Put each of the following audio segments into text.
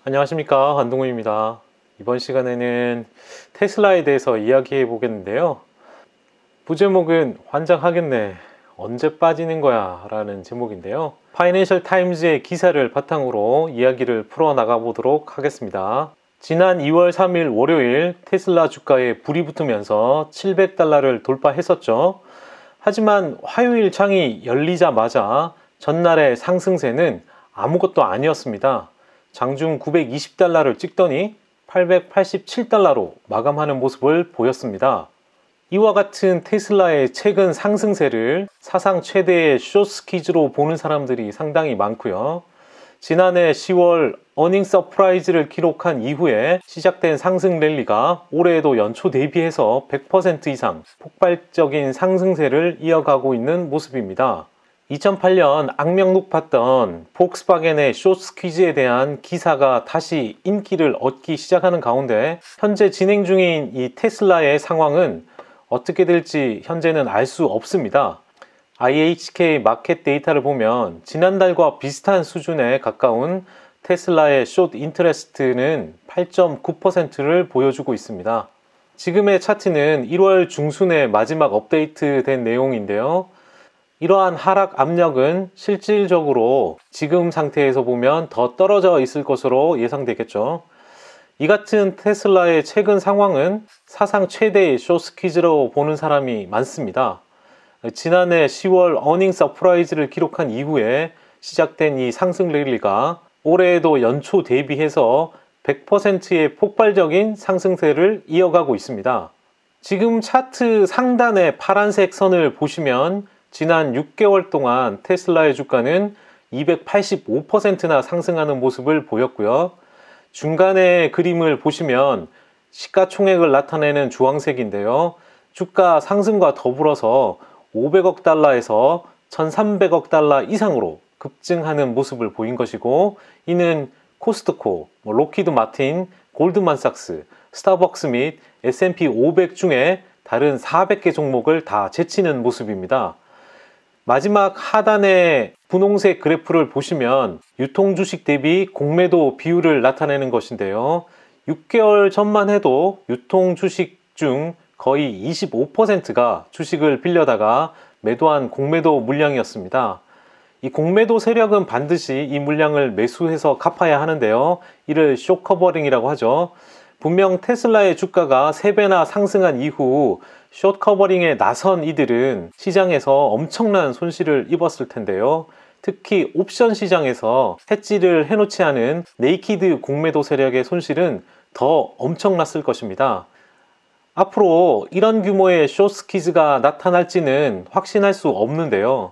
안녕하십니까, 한동훈입니다. 이번 시간에는 테슬라에 대해서 이야기해 보겠는데요. 부제목은 환장하겠네, 언제 빠지는 거야 라는 제목인데요. 파이낸셜 타임즈의 기사를 바탕으로 이야기를 풀어나가 보도록 하겠습니다. 지난 2월 3일 월요일 테슬라 주가에 불이 붙으면서 $700를 돌파했었죠. 하지만 화요일 장이 열리자마자 전날의 상승세는 아무것도 아니었습니다. 장중 $920를 찍더니 $887로 마감하는 모습을 보였습니다. 이와 같은 테슬라의 최근 상승세를 사상 최대의 숏스퀴즈로 보는 사람들이 상당히 많고요. 지난해 10월 어닝 서프라이즈를 기록한 이후에 시작된 상승 랠리가 올해에도 연초 대비해서 100% 이상 폭발적인 상승세를 이어가고 있는 모습입니다. 2008년 악명 높았던 폭스바겐의 숏스퀴즈에 대한 기사가 다시 인기를 얻기 시작하는 가운데 현재 진행 중인 이 테슬라의 상황은 어떻게 될지 현재는 알 수 없습니다. IHK 마켓 데이터를 보면 지난달과 비슷한 수준에 가까운 테슬라의 숏 인터레스트는 8.9%를 보여주고 있습니다. 지금의 차트는 1월 중순에 마지막 업데이트된 내용인데요. 이러한 하락 압력은 실질적으로 지금 상태에서 보면 더 떨어져 있을 것으로 예상되겠죠. 이 같은 테슬라의 최근 상황은 사상 최대의 숏스퀴즈로 보는 사람이 많습니다. 지난해 10월 어닝 서프라이즈를 기록한 이후에 시작된 이 상승 랠리가 올해에도 연초 대비해서 100%의 폭발적인 상승세를 이어가고 있습니다. 지금 차트 상단의 파란색 선을 보시면 지난 6개월 동안 테슬라의 주가는 285%나 상승하는 모습을 보였고요. 중간의 그림을 보시면 시가총액을 나타내는 주황색인데요. 주가 상승과 더불어서 $500억 달러에서 $1300억 이상으로 급증하는 모습을 보인 것이고, 이는 코스트코, 로키드 마틴, 골드만삭스, 스타벅스 및 S&P 500 중에 다른 400개 종목을 다 제치는 모습입니다. 마지막 하단의 분홍색 그래프를 보시면 유통주식 대비 공매도 비율을 나타내는 것인데요. 6개월 전만 해도 유통주식 중 거의 25%가 주식을 빌려다가 매도한 공매도 물량이었습니다. 이 공매도 세력은 반드시 이 물량을 매수해서 갚아야 하는데요. 이를 숏커버링이라고 하죠. 분명 테슬라의 주가가 3배나 상승한 이후 숏커버링에 나선 이들은 시장에서 엄청난 손실을 입었을 텐데요. 특히 옵션 시장에서 해지를 해놓지 않은 네이키드 공매도 세력의 손실은 더 엄청났을 것입니다. 앞으로 이런 규모의 숏스퀴즈가 나타날지는 확신할 수 없는데요.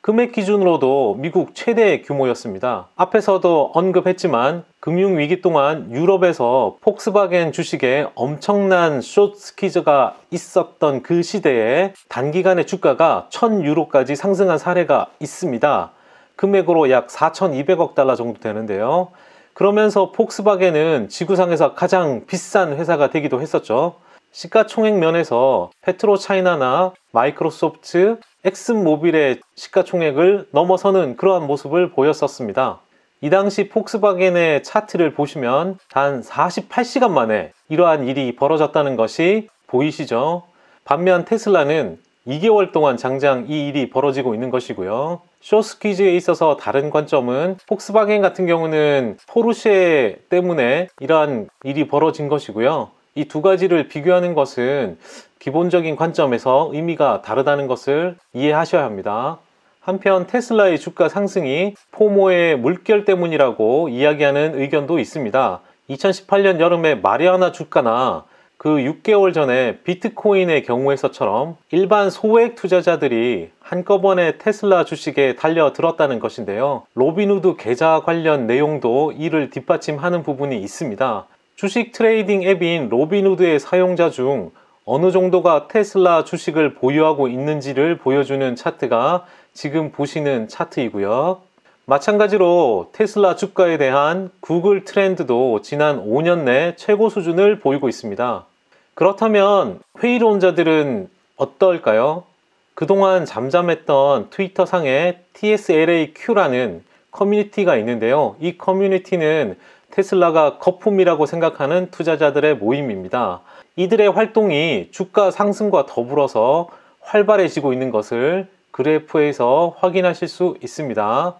금액 기준으로도 미국 최대 규모였습니다. 앞에서도 언급했지만 금융위기 동안 유럽에서 폭스바겐 주식에 엄청난 숏스퀴즈가 있었던 그 시대에 단기간에 주가가 1000유로까지 상승한 사례가 있습니다. 금액으로 약 $4200억 정도 되는데요. 그러면서 폭스바겐은 지구상에서 가장 비싼 회사가 되기도 했었죠. 시가총액 면에서 페트로차이나나 마이크로소프트, 엑슨모빌의 시가총액을 넘어서는 그러한 모습을 보였었습니다. 이 당시 폭스바겐의 차트를 보시면 단 48시간 만에 이러한 일이 벌어졌다는 것이 보이시죠? 반면 테슬라는 2개월 동안 장장 이 일이 벌어지고 있는 것이고요. 숏스퀴즈에 있어서 다른 관점은 폭스바겐 같은 경우는 포르쉐 때문에 이러한 일이 벌어진 것이고요. 이 두 가지를 비교하는 것은 기본적인 관점에서 의미가 다르다는 것을 이해하셔야 합니다. 한편 테슬라의 주가 상승이 포모의 물결 때문이라고 이야기하는 의견도 있습니다. 2018년 여름에 마리아나 주가나 그 6개월 전에 비트코인의 경우에서처럼 일반 소액 투자자들이 한꺼번에 테슬라 주식에 달려들었다는 것인데요. 로빈후드 계좌 관련 내용도 이를 뒷받침하는 부분이 있습니다. 주식 트레이딩 앱인 로빈후드의 사용자 중 어느 정도가 테슬라 주식을 보유하고 있는지를 보여주는 차트가 지금 보시는 차트이고요. 마찬가지로 테슬라 주가에 대한 구글 트렌드도 지난 5년 내 최고 수준을 보이고 있습니다. 그렇다면 회의론자들은 어떨까요? 그동안 잠잠했던 트위터 상에 TSLAQ라는 커뮤니티가 있는데요. 이 커뮤니티는 테슬라가 거품이라고 생각하는 투자자들의 모임입니다. 이들의 활동이 주가 상승과 더불어서 활발해지고 있는 것을 그래프에서 확인하실 수 있습니다.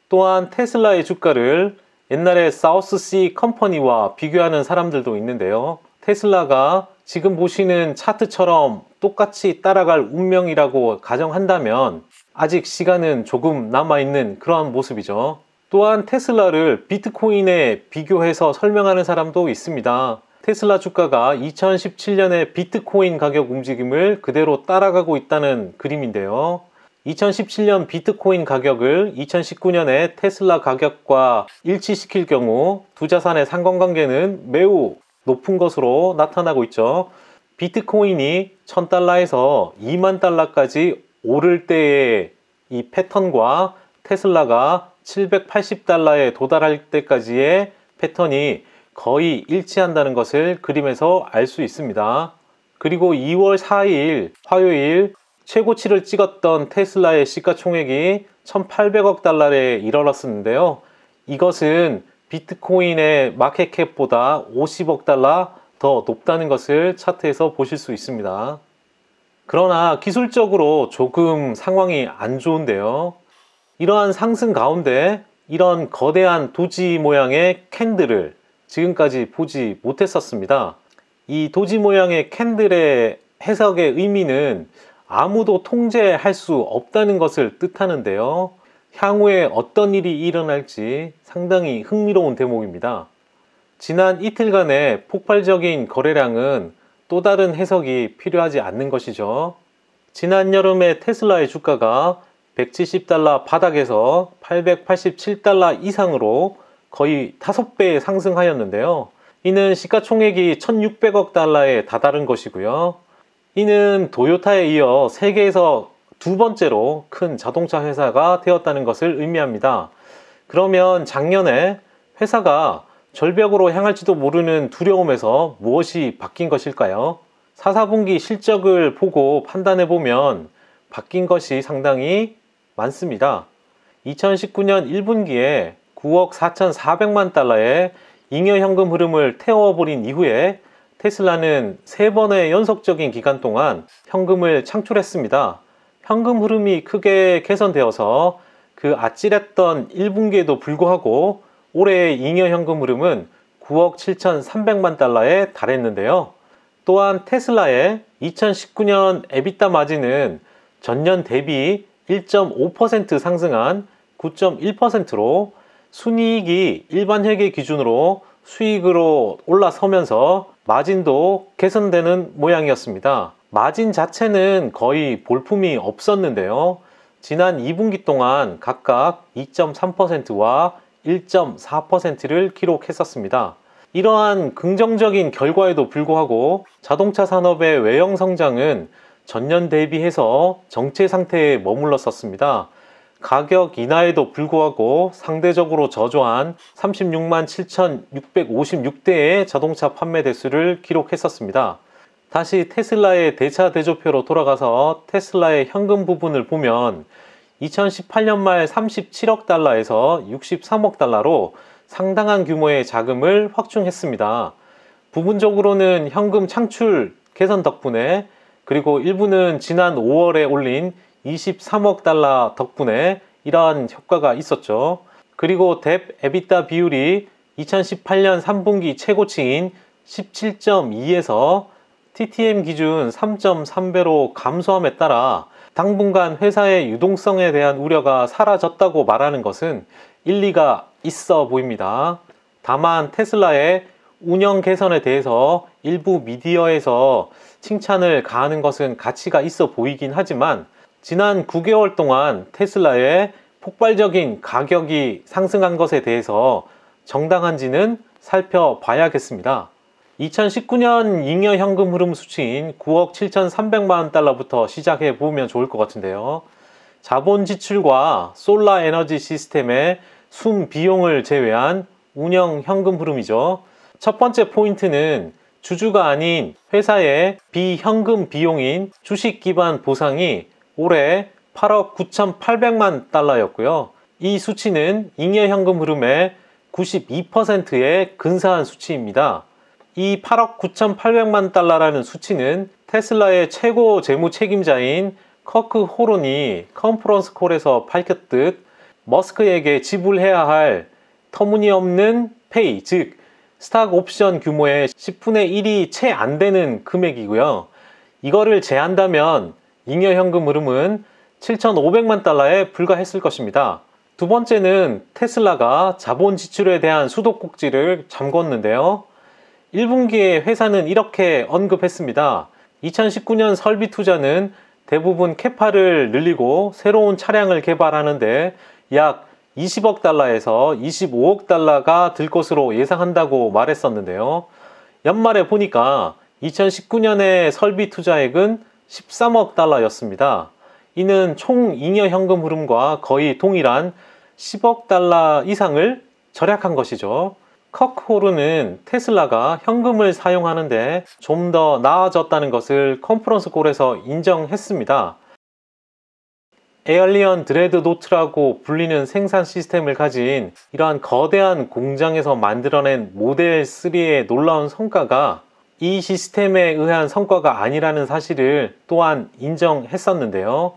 또한 테슬라의 주가를 옛날에 사우스시 컴퍼니와 비교하는 사람들도 있는데요. 테슬라가 지금 보시는 차트처럼 똑같이 따라갈 운명이라고 가정한다면 아직 시간은 조금 남아있는 그러한 모습이죠. 또한 테슬라를 비트코인에 비교해서 설명하는 사람도 있습니다. 테슬라 주가가 2017년의 비트코인 가격 움직임을 그대로 따라가고 있다는 그림인데요. 2017년 비트코인 가격을 2019년의 테슬라 가격과 일치시킬 경우 두 자산의 상관관계는 매우 높은 것으로 나타나고 있죠. 비트코인이 1000달러에서 2만 달러까지 오를 때의 이 패턴과 테슬라가 780달러에 도달할 때까지의 패턴이 거의 일치한다는 것을 그림에서 알 수 있습니다. 그리고 2월 4일 화요일 최고치를 찍었던 테슬라의 시가총액이 1800억 달러에 이르렀었는데요. 이것은 비트코인의 마켓캡보다 50억 달러 더 높다는 것을 차트에서 보실 수 있습니다. 그러나 기술적으로 조금 상황이 안 좋은데요. 이러한 상승 가운데 이런 거대한 도지 모양의 캔들을 지금까지 보지 못했었습니다. 이 도지 모양의 캔들의 해석의 의미는 아무도 통제할 수 없다는 것을 뜻하는데요. 향후에 어떤 일이 일어날지 상당히 흥미로운 대목입니다. 지난 이틀간의 폭발적인 거래량은 또 다른 해석이 필요하지 않는 것이죠. 지난 여름에 테슬라의 주가가 170달러 바닥에서 887달러 이상으로 거의 5배 상승하였는데요. 이는 시가총액이 1600억 달러에 다다른 것이고요. 이는 도요타에 이어 세계에서 두 번째로 큰 자동차 회사가 되었다는 것을 의미합니다. 그러면 작년에 회사가 절벽으로 향할지도 모르는 두려움에서 무엇이 바뀐 것일까요? 4, 4분기 실적을 보고 판단해 보면 바뀐 것이 상당히 많습니다. 2019년 1분기에 9억 4,400만 달러의 잉여현금 흐름을 태워버린 이후에 테슬라는 3번의 연속적인 기간 동안 현금을 창출했습니다. 현금 흐름이 크게 개선되어서 그 아찔했던 1분기에도 불구하고 올해의 잉여현금 흐름은 9억 7,300만 달러에 달했는데요. 또한 테슬라의 2019년 에비타 마진은 전년 대비 1.5% 상승한 9.1%로 순이익이 일반 회계 기준으로 수익으로 올라서면서 마진도 개선되는 모양이었습니다. 마진 자체는 거의 볼품이 없었는데요. 지난 2분기 동안 각각 2.3%와 1.4%를 기록했었습니다. 이러한 긍정적인 결과에도 불구하고 자동차 산업의 외형 성장은 전년 대비해서 정체 상태에 머물렀었습니다. 가격 인하에도 불구하고 상대적으로 저조한 36만 7,656대의 자동차 판매 대수를 기록했었습니다. 다시 테슬라의 대차 대조표로 돌아가서 테슬라의 현금 부분을 보면 2018년 말 37억 달러에서 63억 달러로 상당한 규모의 자금을 확충했습니다. 부분적으로는 현금 창출 개선 덕분에, 그리고 일부는 지난 5월에 올린 23억 달러 덕분에 이러한 효과가 있었죠. 그리고 뎁 에비타 비율이 2018년 3분기 최고치인 17.2에서 TTM 기준 3.3배로 감소함에 따라 당분간 회사의 유동성에 대한 우려가 사라졌다고 말하는 것은 일리가 있어 보입니다. 다만 테슬라의 운영 개선에 대해서 일부 미디어에서 칭찬을 가하는 것은 가치가 있어 보이긴 하지만 지난 9개월 동안 테슬라의 폭발적인 가격이 상승한 것에 대해서 정당한지는 살펴봐야겠습니다. 2019년 잉여 현금 흐름 수치인 9억 7,300만 달러부터 시작해 보면 좋을 것 같은데요. 자본 지출과 솔라 에너지 시스템의 순 비용을 제외한 운영 현금 흐름이죠. 첫 번째 포인트는 주주가 아닌 회사의 비현금 비용인 주식 기반 보상이 올해 8억 9,800만 달러였고요. 이 수치는 잉여 현금 흐름의 92%에 근사한 수치입니다. 이 8억 9,800만 달러라는 수치는 테슬라의 최고 재무 책임자인 커크 호론이 컨퍼런스 콜에서 밝혔듯 머스크에게 지불해야 할 터무니없는 페이, 즉 스탁 옵션 규모의 10분의 1이 채 안 되는 금액이고요. 이거를 제한다면 잉여 현금 흐름은 7,500만 달러에 불과했을 것입니다. 두 번째는 테슬라가 자본 지출에 대한 수도꼭지를 잠궜는데요. 1분기에 회사는 이렇게 언급했습니다. 2019년 설비 투자는 대부분 캐파를 늘리고 새로운 차량을 개발하는데 약 20억 달러에서 25억 달러가 들 것으로 예상한다고 말했었는데요. 연말에 보니까 2019년의 설비 투자액은 13억 달러였습니다. 이는 총 잉여 현금 흐름과 거의 동일한 10억 달러 이상을 절약한 것이죠. 커크 호르는 테슬라가 현금을 사용하는데 좀 더 나아졌다는 것을 컨퍼런스 콜에서 인정했습니다. 에얼리언 드레드노트라고 불리는 생산 시스템을 가진 이러한 거대한 공장에서 만들어낸 모델 3의 놀라운 성과가 이 시스템에 의한 성과가 아니라는 사실을 또한 인정했었는데요.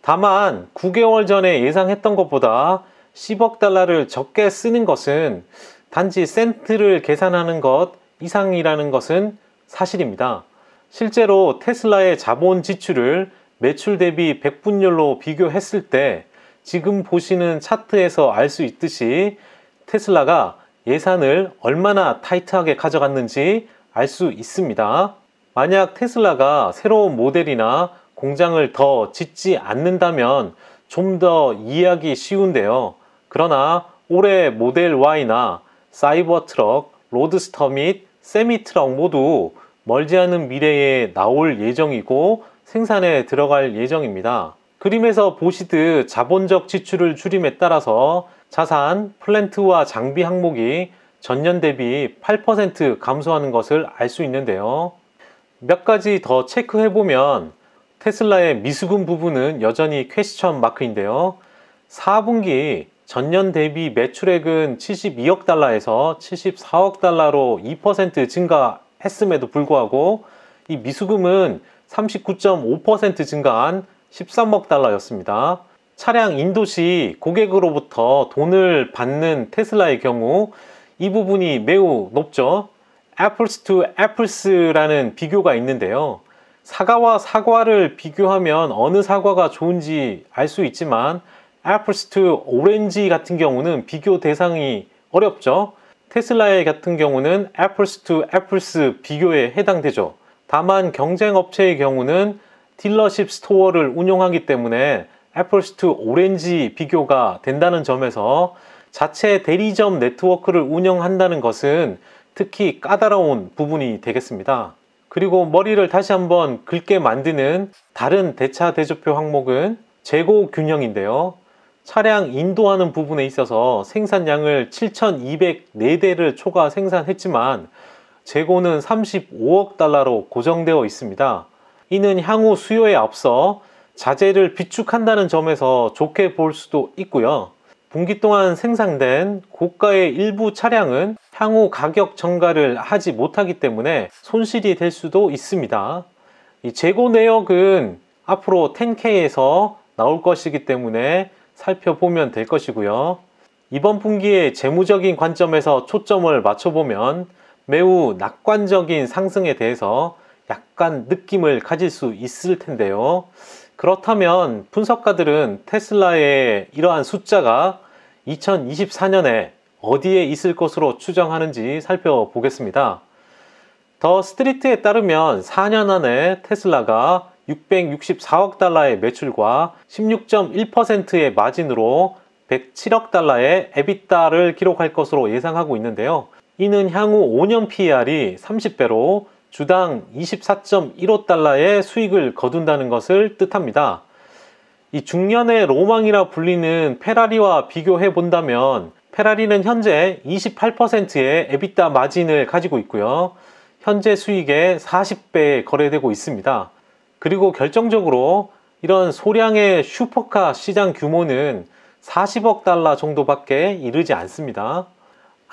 다만 9개월 전에 예상했던 것보다 10억 달러를 적게 쓰는 것은 단지 센트를 계산하는 것 이상이라는 것은 사실입니다. 실제로 테슬라의 자본 지출을 매출 대비 백분율로 비교했을 때 지금 보시는 차트에서 알 수 있듯이 테슬라가 예산을 얼마나 타이트하게 가져갔는지 알 수 있습니다. 만약 테슬라가 새로운 모델이나 공장을 더 짓지 않는다면 좀 더 이해하기 쉬운데요. 그러나 올해 모델 Y나 사이버 트럭, 로드스터 및 세미 트럭 모두 멀지 않은 미래에 나올 예정이고 생산에 들어갈 예정입니다. 그림에서 보시듯 자본적 지출을 줄임에 따라서 자산, 플랜트와 장비 항목이 전년 대비 8% 감소하는 것을 알 수 있는데요. 몇 가지 더 체크해보면 테슬라의 미수금 부분은 여전히 퀘스천 마크인데요. 4분기 전년 대비 매출액은 72억 달러에서 74억 달러로 2% 증가했음에도 불구하고 이 미수금은 39.5% 증가한 13억 달러였습니다. 차량 인도 시 고객으로부터 돈을 받는 테슬라의 경우 이 부분이 매우 높죠. Apples to Apples라는 비교가 있는데요. 사과와 사과를 비교하면 어느 사과가 좋은지 알 수 있지만 Apples to Orange 같은 경우는 비교 대상이 어렵죠. 테슬라의 같은 경우는 Apples to Apples 비교에 해당되죠. 다만 경쟁 업체의 경우는 딜러십 스토어를 운영하기 때문에 Apples to Orange 비교가 된다는 점에서 자체 대리점 네트워크를 운영한다는 것은 특히 까다로운 부분이 되겠습니다. 그리고 머리를 다시 한번 긁게 만드는 다른 대차 대조표 항목은 재고 균형인데요. 차량 인도하는 부분에 있어서 생산량을 7,204대를 초과 생산했지만 재고는 35억 달러로 고정되어 있습니다. 이는 향후 수요에 앞서 자재를 비축한다는 점에서 좋게 볼 수도 있고요. 분기 동안 생산된 고가의 일부 차량은 향후 가격 전가를 하지 못하기 때문에 손실이 될 수도 있습니다. 이 재고 내역은 앞으로 10K에서 나올 것이기 때문에 살펴보면 될 것이고요. 이번 분기의 재무적인 관점에서 초점을 맞춰보면 매우 낙관적인 상승에 대해서 약간 느낌을 가질 수 있을 텐데요. 그렇다면 분석가들은 테슬라의 이러한 숫자가 2024년에 어디에 있을 것으로 추정하는지 살펴보겠습니다. 더 스트리트에 따르면 4년 안에 테슬라가 664억 달러의 매출과 16.1%의 마진으로 107억 달러의 에비타를 기록할 것으로 예상하고 있는데요. 이는 향후 5년 PER이 30배로 주당 24.15달러의 수익을 거둔다는 것을 뜻합니다. 이 중년의 로망이라 불리는 페라리와 비교해 본다면 페라리는 현재 28%의 에비타 마진을 가지고 있고요. 현재 수익의 40배에 거래되고 있습니다. 그리고 결정적으로 이런 소량의 슈퍼카 시장 규모는 40억 달러 정도밖에 이르지 않습니다.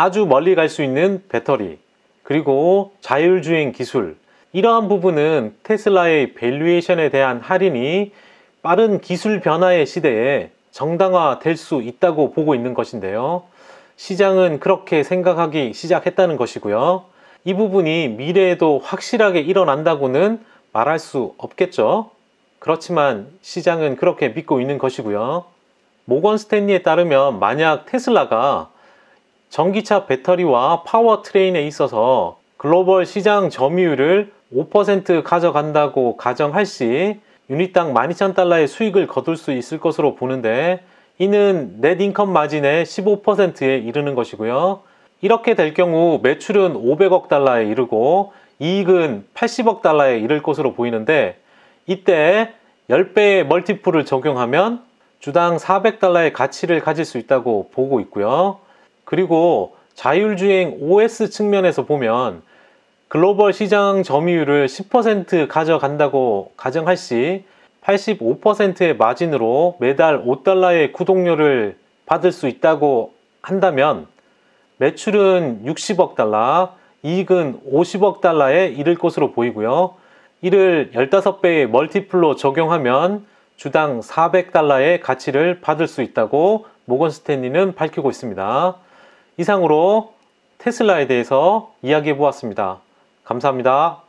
아주 멀리 갈 수 있는 배터리, 그리고 자율주행 기술, 이러한 부분은 테슬라의 밸류에이션에 대한 할인이 빠른 기술 변화의 시대에 정당화될 수 있다고 보고 있는 것인데요. 시장은 그렇게 생각하기 시작했다는 것이고요. 이 부분이 미래에도 확실하게 일어난다고는 말할 수 없겠죠. 그렇지만 시장은 그렇게 믿고 있는 것이고요. 모건 스탠리에 따르면 만약 테슬라가 전기차 배터리와 파워트레인에 있어서 글로벌 시장 점유율을 5% 가져간다고 가정할 시 유닛당 12,000달러의 수익을 거둘 수 있을 것으로 보는데, 이는 넷 인컴 마진의 15%에 이르는 것이고요. 이렇게 될 경우 매출은 500억 달러에 이르고 이익은 80억 달러에 이를 것으로 보이는데, 이때 10배의 멀티플을 적용하면 주당 400달러의 가치를 가질 수 있다고 보고 있고요. 그리고 자율주행 OS 측면에서 보면 글로벌 시장 점유율을 10% 가져간다고 가정할 시 85%의 마진으로 매달 5달러의 구독료를 받을 수 있다고 한다면 매출은 60억 달러, 이익은 50억 달러에 이를 것으로 보이고요. 이를 15배의 멀티플로 적용하면 주당 400달러의 가치를 받을 수 있다고 모건 스탠리는 밝히고 있습니다. 이상으로 테슬라에 대해서 이야기해 보았습니다. 감사합니다.